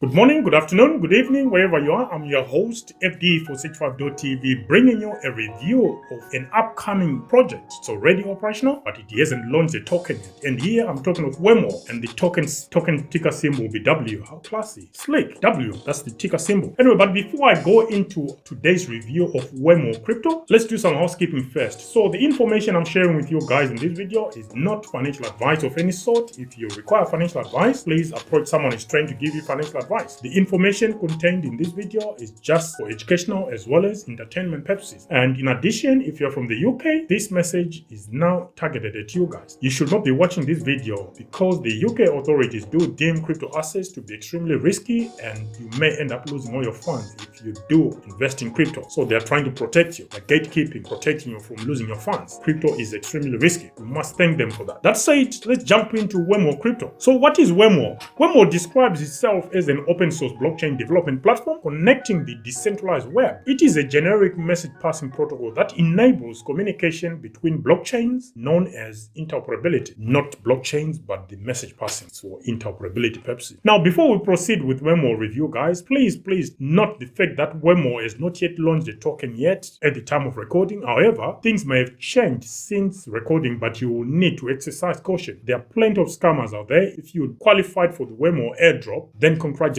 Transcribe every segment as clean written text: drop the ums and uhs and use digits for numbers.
Good morning, good afternoon, good evening, wherever you are. I'm your host, FD465.tv, bringing you a review of an upcoming project. It's already operational, but it hasn't launched a token yet. And here I'm talking of Wormhole, and the token ticker symbol will be W. How classy. Slick. W, that's the ticker symbol. Anyway, but before I go into today's review of Wormholecrypto, let's do some housekeeping first. So the information I'm sharing with you guys in this video is not financial advice of any sort. If you require financial advice, please approach someone who's trying to give you financial advice. The information contained in this video is just for educational as well as entertainment purposes. And in addition, if you're from the UK, this message is now targeted at you guys. You should not be watching this video because the UK authorities do deem crypto assets to be extremely risky, and you may end up losing all your funds if you do invest in crypto. So they are trying to protect you, like gatekeeping, protecting you from losing your funds. Crypto is extremely risky. We must thank them for that. That said, let's jump into Wormholecrypto. So what is Wormhole? Wormhole describes itself as an open source blockchain development platform connecting the decentralized web. It is a generic message passing protocol that enables communication between blockchains known as interoperability. Not blockchains, but the message passing for interoperability purposes. Now, before we proceed with Wormhole review, guys, please note the fact that Wormhole has not yet launched a token yet at the time of recording. However, things may have changed since recording, but you will need to exercise caution. There are plenty of scammers out there. If you qualified for the Wormhole airdrop, then congratulations.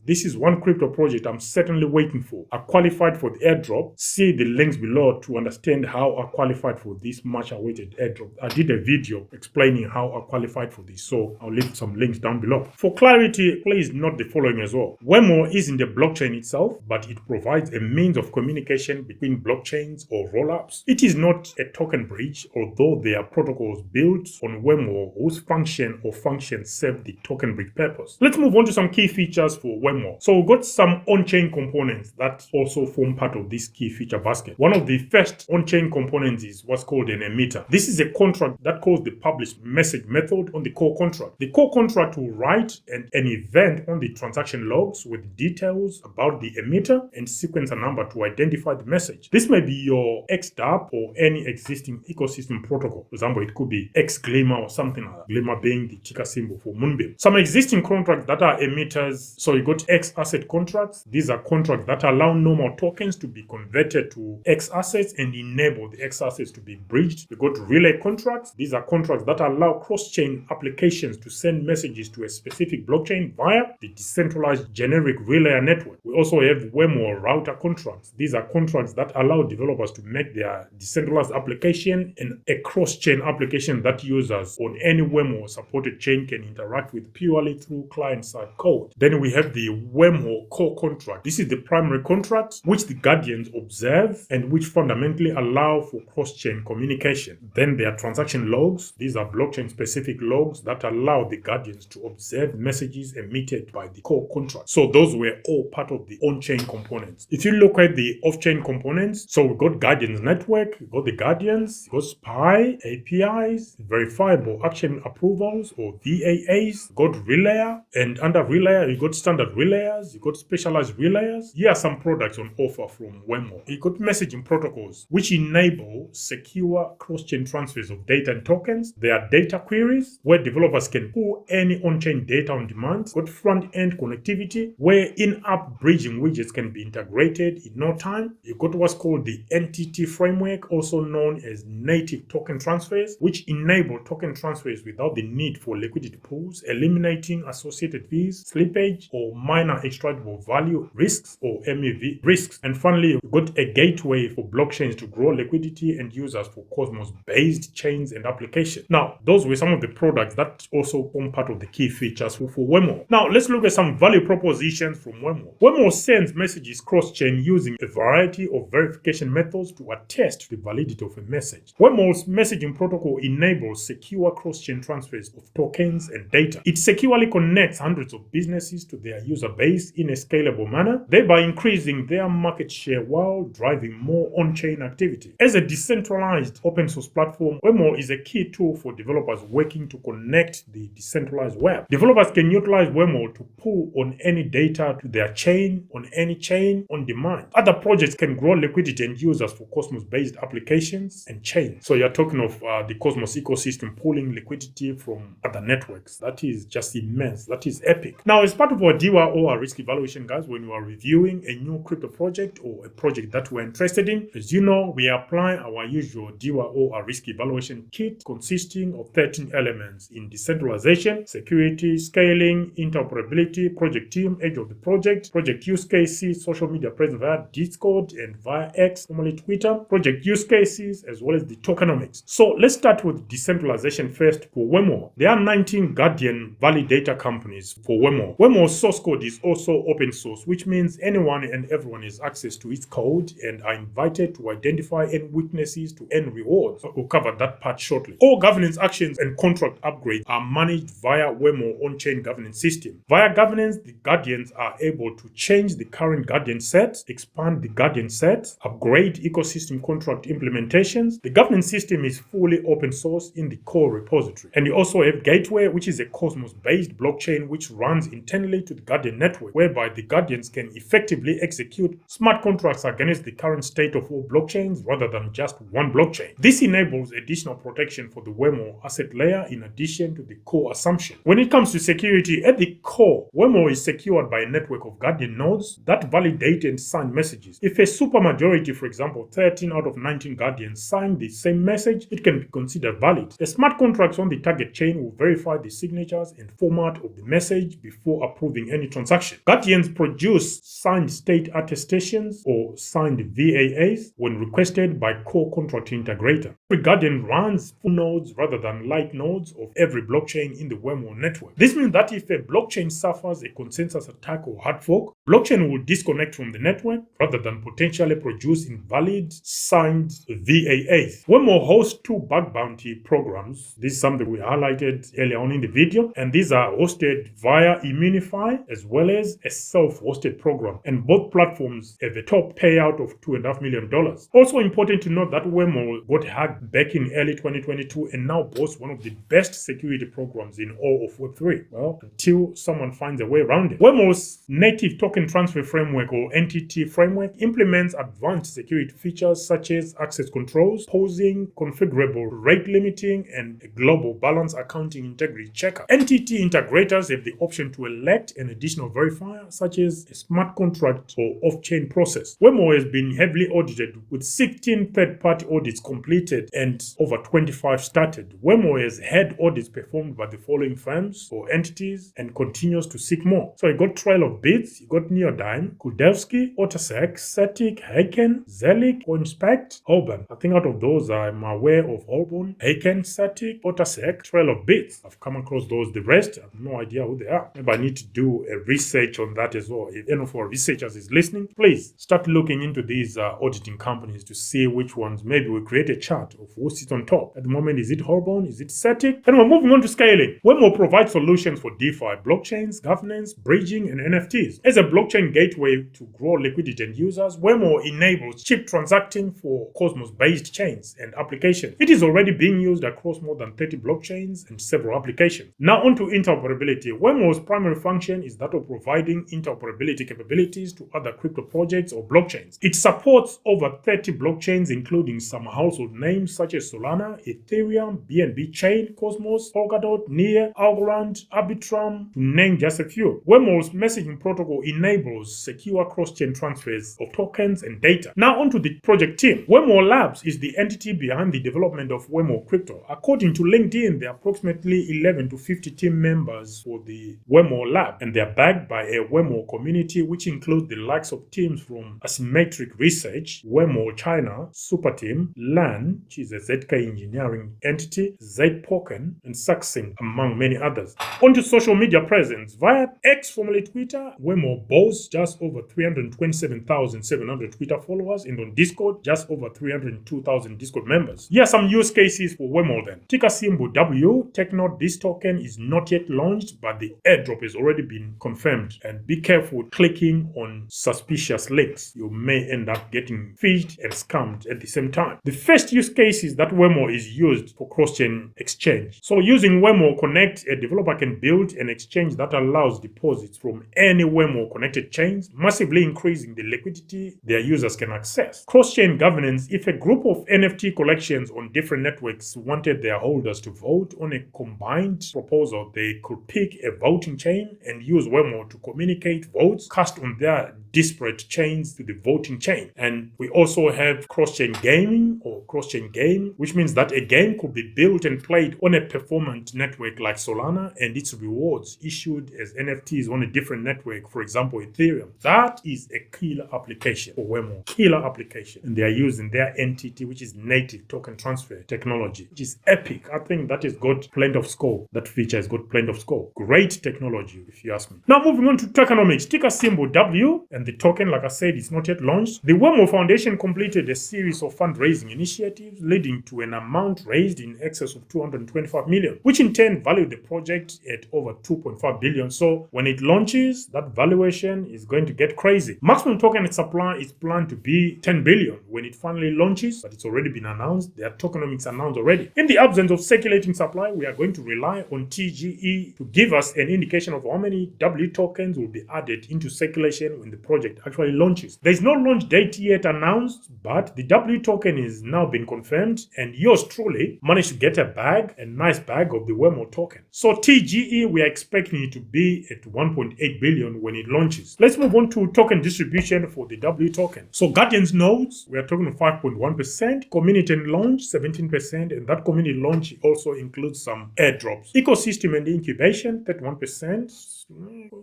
This is one crypto project I'm certainly waiting for. I qualified for the airdrop. See the links below to understand how I qualified for this much awaited airdrop. I did a video explaining how I qualified for this, so I'll leave some links down below. For clarity, please note the following as well. Wormhole isn't the blockchain itself, but it provides a means of communication between blockchains or rollups. It is not a token bridge, although there are protocols built on Wormhole whose function or functions serve the token bridge purpose. Let's move on to some key features for Wormhole. So we've got some on-chain components that also form part of this key feature basket. One of the first on-chain components is what's called an emitter. This is a contract that calls the publish message method on the core contract. The core contract will write an event on the transaction logs with details about the emitter and sequence a number to identify the message. This may be your XDApp or any existing ecosystem protocol. For example, it could be XGlimmer or something like that. Glimmer being the ticker symbol for Moonbeam. Some existing contracts that are emitters. So you got X asset contracts. These are contracts that allow normal tokens to be converted to X assets and enable the X assets to be bridged. We got relay contracts. These are contracts that allow cross-chain applications to send messages to a specific blockchain via the decentralized generic relay network. We also have Wormhole router contracts. These are contracts that allow developers to make their decentralized application and a cross-chain application that users on any Wormhole supported chain can interact with purely through client-side code. Then we have the Wormhole core contract. This is the primary contract which the guardians observe and which fundamentally allow for cross-chain communication. Then there are transaction logs. These are blockchain-specific logs that allow the guardians to observe messages emitted by the core contract. So those were all part of the on-chain components. If you look at the off-chain components, so we've got Guardians Network, we've got the Guardians, we've got SPI, APIs, verifiable action approvals or VAAs, we've got Relayer, and under Relayer, you got standard relayers, you got specialized relayers. Here are some products on offer from Wormhole. You got messaging protocols, which enable secure cross-chain transfers of data and tokens. There are data queries, where developers can pull any on-chain data on demand. You got front-end connectivity, where in-app bridging widgets can be integrated in no time. You got what's called the entity framework, also known as native token transfers, which enable token transfers without the need for liquidity pools, eliminating associated fees, slippage, or minor extractable value risks or MEV risks. And finally, we've got a gateway for blockchains to grow liquidity and users for Cosmos-based chains and applications. Now, those were some of the products that also form part of the key features for Wormhole. Now, let's look at some value propositions from Wormhole. Wormhole sends messages cross-chain using a variety of verification methods to attest to the validity of a message. Wormhole's messaging protocol enables secure cross-chain transfers of tokens and data. It securely connects hundreds of businesses to their user base in a scalable manner, thereby increasing their market share while driving more on-chain activity. As a decentralized open source platform, Wormhole is a key tool for developers working to connect the decentralized web. Developers can utilize Wormhole to pull on any data to their chain, on any chain, on demand. Other projects can grow liquidity and users for Cosmos-based applications and chains. So you're talking of the Cosmos ecosystem pulling liquidity from other networks. That is just immense. That is epic. Now, as part of our DWA or our risk evaluation, guys, when you are reviewing a new crypto project or a project that we're interested in, as you know, we apply our usual DWA or our risk evaluation kit consisting of 13 elements in decentralization, security, scaling, interoperability, project team, age of the project use cases, social media presence via Discord and via X, formerly Twitter, project use cases, as well as the tokenomics. So let's start with decentralization first for Wormhole. There are 19 Guardian validator companies for Wormhole. Wormhole's source code is also open source, which means anyone and everyone has access to its code and are invited to identify any weaknesses to earn rewards. We'll cover that part shortly. All governance actions and contract upgrades are managed via Wormhole on-chain governance system. Via governance, the Guardians are able to change the current Guardian set, expand the Guardian set, upgrade ecosystem contract implementations. The governance system is fully open source in the core repository. And you also have Gateway, which is a Cosmos-based blockchain which runs internally to the Guardian network, whereby the Guardians can effectively execute smart contracts against the current state of all blockchains rather than just one blockchain. This enables additional protection for the Wormhole asset layer in addition to the core assumption. When it comes to security, at the core, Wormhole is secured by a network of Guardian nodes that validate and sign messages. If a supermajority, for example, 13 out of 19 Guardians sign the same message, it can be considered valid. The smart contracts on the target chain will verify the signatures and format of the message before approving any transaction. Guardians produce signed state attestations or signed VAAs when requested by core contract integrator. Every Guardian runs full nodes rather than light nodes of every blockchain in the Wormhole network. This means that if a blockchain suffers a consensus attack or hard fork, blockchain will disconnect from the network rather than potentially produce invalid signed VAAs. Wormhole hosts two bug bounty programs. This is something we highlighted earlier on in the video, and these are hosted via Immunify as well as a self-hosted program, and both platforms have a top payout of $2.5 million. Also important to note that Wormhole got hacked back in early 2022 and now boasts one of the best security programs in all of Web3. Well, until someone finds a way around it. Wormhole's native token transfer framework or NTT framework implements advanced security features such as access controls, posing, configurable rate limiting, and a global balance accounting integrity checker. NTT integrators have the option to elect an additional verifier such as a smart contract or off-chain process. Wormhole has been heavily audited with 16 third-party audits completed and over 25 started. Wormhole has had audits performed by the following firms or entities and continues to seek more. So you got Trail of Bits, you got Neodyme, Kudevsky, Otasek, Setic, Haken, Zelik, Inspect, Holborn. I think out of those I'm aware of Holborn, Haken, Setic, Otasek, Trail of Bits. I've come across those. The rest, I have no idea who they are. Maybe I need to do a research on that as well. If any of our researchers is listening, please start looking into these auditing companies to see which ones. Maybe we create a chart of who sits on top. At the moment, is it Holborn? Is it Setic? And we're moving on to scaling. Wormhole provides solutions for DeFi, blockchains, governance, bridging, and NFTs. As a blockchain gateway to grow liquidity and users, Wormhole enables cheap transacting for Cosmos-based chains and applications. It is already being used across more than 30 blockchains and several applications. Now on to interoperability. Wormhole's primary function is that of providing interoperability capabilities to other crypto projects or blockchains. It supports over 30 blockchains, including some household names such as Solana, Ethereum, BNB Chain, Cosmos, Polkadot, Near, Algorand, Arbitrum, to name just a few. Wormhole's messaging protocol enables secure cross-chain transfers of tokens and data. Now onto the project team. Wormhole Labs is the entity behind the development of Wormholecrypto. According to LinkedIn, there are approximately 11 to 50 team members for the Wormhole Lab, and they are backed by a Wormhole community which includes the likes of teams from Asymmetric Research, Wormhole China, Superteam, LAN, which is a ZK engineering entity, Zpoken, and Saxing, among many others. Onto social media presence. Via X, formerly Twitter, Wormhole boasts just over 327,700 Twitter followers, and on Discord, just over 302,000 Discord members. Here are some use cases for Wormhole then. Ticker symbol W. Take note, this token is not yet launched, but the airdrop has already been confirmed. And be careful clicking on suspicious links. You may end up getting phished and scammed at the same time. The first use case is that Wormhole is used for cross-chain exchange. So using Wormhole Connect, a developer can build an exchange that allows deposits from any Wormhole connected chains, massively increasing the liquidity their users can access. Cross-chain governance. If a group of NFT collections on different networks wanted their holders to vote on a combined proposal, they could pick a voting chain chain and use Wormhole to communicate votes cast on their disparate chains to the voting chain. And we also have cross-chain gaming or cross-chain game, which means that a game could be built and played on a performant network like Solana and its rewards issued as NFTs on a different network, for example, Ethereum. That is a killer application for Wormhole. Killer application. And they are using their entity, which is native token transfer technology, which is epic. I think that has got plenty of scope. That feature has got plenty of scope. Great technology, if you ask me. Now moving on to tokenomics. Ticker symbol W, and the token, like I said, is not yet launched. The Wormhole Foundation completed a series of fundraising initiatives leading to an amount raised in excess of 225 million, which in turn valued the project at over 2.5 billion. So when it launches, that valuation is going to get crazy. Maximum token supply is planned to be 10 billion when it finally launches, but it's already been announced. There are tokenomics announced already. In the absence of circulating supply, we are going to rely on TGE to give us an indication of how many W tokens will be added into circulation when the project actually launches. There is no launch date yet announced, but the W token is now been confirmed, and yours truly managed to get a nice bag of the Wormhole token. So TGE, we are expecting it to be at 1.8 billion when it launches. Let's move on to token distribution for the W token. So Guardian's nodes, we are talking 5.1%, community and launch 17%, and that community launch also includes some airdrops. Ecosystem and incubation 31%,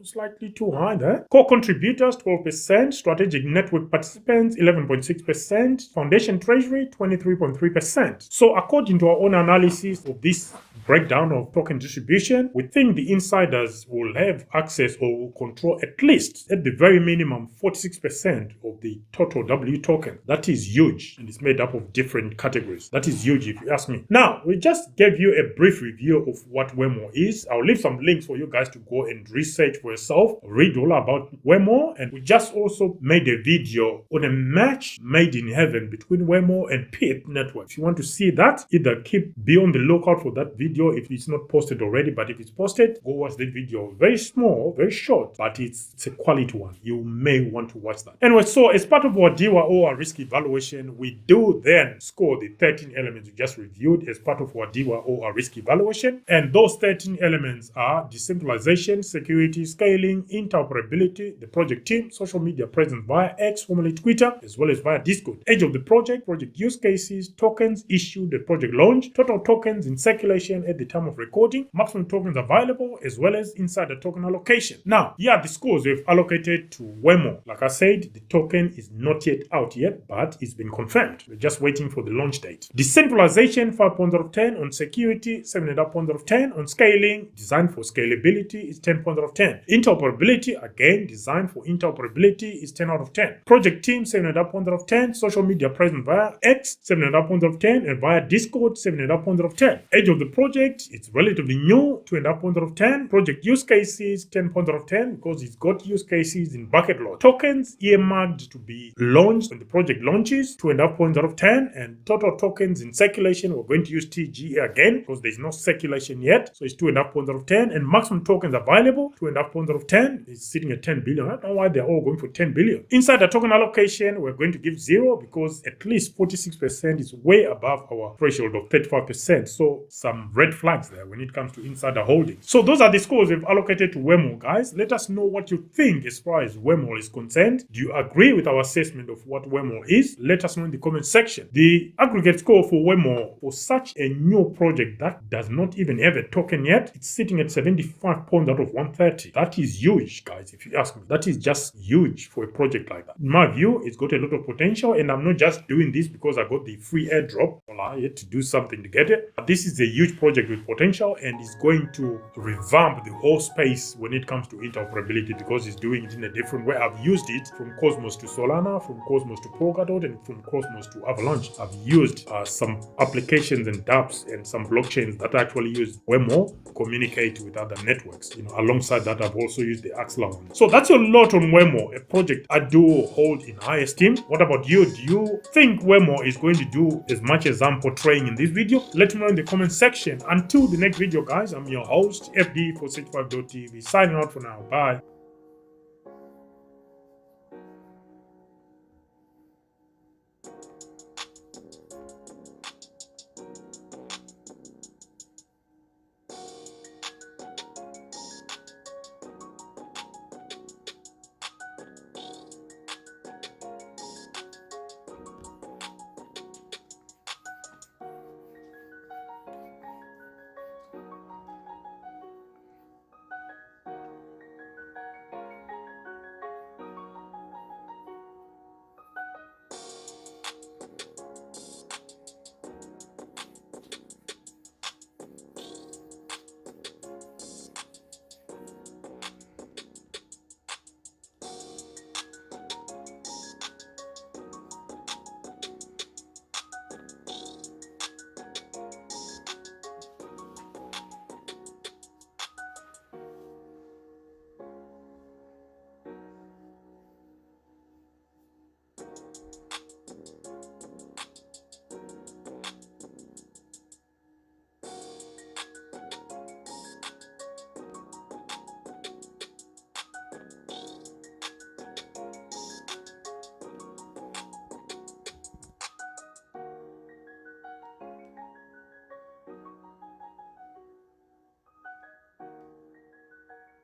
slightly too high there. Core contributors 12%, strategic network participants 11.6%, foundation treasury 23.3%. So according to our own analysis of this breakdown of token distribution, we think the insiders will have access or will control at least, at the very minimum, 46% of the total W token. That is huge, and it's made up of different categories. That is huge if you ask me. Now, we just gave you a brief review of what Wormhole is. I'll leave some links for you guys to go and research for yourself, read all about Wormhole, and we just also made a video on a match made in heaven between Wormhole and Pith Network. If you want to see that, either be on the lookout for that video if it's not posted already, but if it's posted, go watch the video. Very small, very short, but it's a quality one. You may want to watch that. Anyway, so as part of our DIWA or our risk evaluation, we do then score the 13 elements we just reviewed as part of our DIWA or our risk evaluation. And those 13 elements are decentralization, security, scaling, interoperability, the project team, social media presence via X, formerly Twitter, as well as via Discord, age of the project use cases, tokens issued at project launch, total tokens in circulation at the time of recording, maximum tokens available, as well as insider token allocation. Now, here are the scores we've allocated to Wormhole. Like I said, the token is not yet out yet, but it's been confirmed. We're just waiting for the launch date. Decentralization, 5 points out of 10. On security, 7.5 points out of 10. On scaling, designed for scalability, is 10 points out of 10. Interoperability, again, designed for interoperability, is 10 out of 10. Project team, 7.5 points out of 10. Social media presence via X, 7.5 points out of 10. And via Discord, 7.5 points out of 10. Age of the project, it's relatively new, 2.5 points out of 10. Project use cases, 10 points out of 10, because it's got use cases in bucket load. Tokens earmarked to be launched when the project launches, 2.5 points out of 10. And total tokens in circulation, we're going to use TGE again, because there's no circulation yet, so it's 2.5 points out of 10. And maximum tokens available, 2.5 points out of 10. It's sitting at 10 billion. I don't know why they're all going for 10 billion. Inside the token allocation, we're going to give 0, because at least 46% is way above our threshold of 35%. So some red flags there when it comes to insider holding. So those are the scores we've allocated to Wormhole, guys. Let us know what you think as far as Wormhole is concerned. Do you agree with our assessment of what Wormhole is? Let us know in the comment section. The aggregate score for Wormhole for such a new project that does not even have a token yet, it's sitting at 75 points out of 130. That is huge, guys, if you ask me. That is just huge for a project like that. In my view, it's got a lot of potential, and I'm not just doing this because I got the free airdrop. Well, I had to do something to get it. But this is a huge project with potential, and it's going to revamp the whole space when it comes to interoperability, because it's doing it in a different way. I've used it from Cosmos to Solana, from Cosmos to Polkadot, and from Cosmos to Avalanche. I've used some applications and dApps and some blockchains that actually use Wormhole to communicate with other networks. Alongside that, I've also used the Axla one. So that's a lot on Wormhole, a project I do hold in high esteem. What about you? Do you think Wormhole is going to do as much as I'm portraying in this video? Let me know in the comment section. Until the next video, guys, I'm your host, FD for 65.tv, signing out for now. Bye.